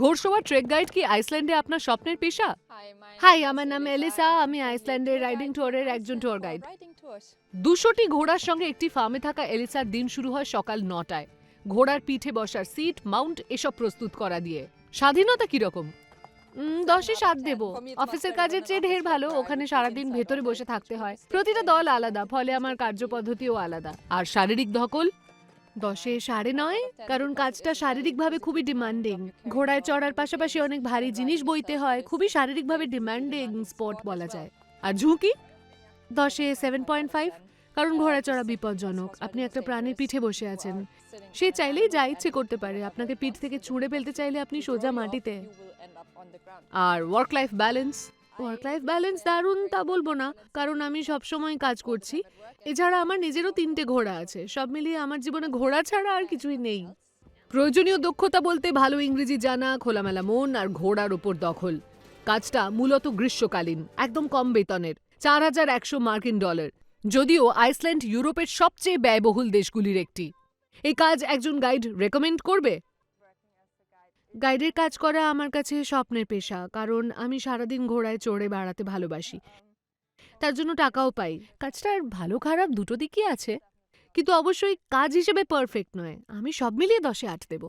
ঘোড়সওয়ার trek guide কি আইসল্যান্ডে আপনার স্বপ্নের পেশা? হাই, আমার নাম এলিসা। আমি আইসল্যান্ডের রাইডিং ট্যুরের একজন ট্যুর গাইড। 200টি ঘোড়ার সঙ্গে একটি ফার্মে থাকা এলিসার দিন শুরু হয় সকাল 9টায়। ঘোড়ার পিঠে বসার সিট, মাউন্ট এসব প্রস্তুত করা দিয়ে। স্বাধীনতা কিরকম? 10-এ 7 দেব। অফিসের কাজের চেয়ে ঢের ভালো। ওখানে সারাদিন ভেতরে বসে থাকতে হয়। প্রতিটা দল আলাদা, ফলে আমার কার্যপদ্ধতিও আলাদা। আর শারীরিক ধকল? 10-এ 9.5, কারণ কাজটা শারীরিকভাবে খুবই ডিমান্ডিং। ঘোড়ায় চড়ার পাশাপাশি অনেক ভারী জিনিস বইতে হয়, খুবই শারীরিকভাবে ডিমান্ডিং স্পোর্ট বলা যায়। আর ঝুঁকি? 10-এ 7.5, কারণ ঘোড়ায় চড়া বিপজ্জনক। আপনি একটা প্রাণীর পিঠে বসে আছেন, সে চাইলেই যা ইচ্ছে করতে পারে। আপনাকে পিঠ থেকে ছুঁড়ে ফেলতে চাইলে আপনি সোজা মাটিতে। আর work life balance? Work life balance দারুণ তা বলবো না, কারণ আমি সবসময় কাজ করছি। এছাড়া আমার নিজেরও 3টে ঘোড়া আছে। সব মিলিয়ে আমার জীবনে ঘোড়া ছাড়া আর কিছুই নেই। প্রয়োজনীয় দক্ষতা বলতে ভালো ইংরেজি জানা, খোলামেলা মন আর ঘোড়ার ওপর দখল। কাজটা মূলত গ্রীষ্মকালীন, একদম কম বেতনের, $4,100। যদিও আইসল্যান্ড ইউরোপের সবচেয়ে ব্যয়বহুল দেশগুলির একটি। এই কাজ একজন গাইড রেকমেন্ড করবে? গাইডের কাজ করা আমার কাছে স্বপ্নের পেশা, কারণ আমি সারাদিন ঘোড়ায় চড়ে বেড়াতে ভালোবাসি। তার জন্য টাকাও পাই। কাজটার ভালো খারাপ দুটো দিকই আছে, কিন্তু অবশ্যই কাজ হিসেবে পারফেক্ট নয়। আমি সব মিলিয়ে 10-এ 8 দেব।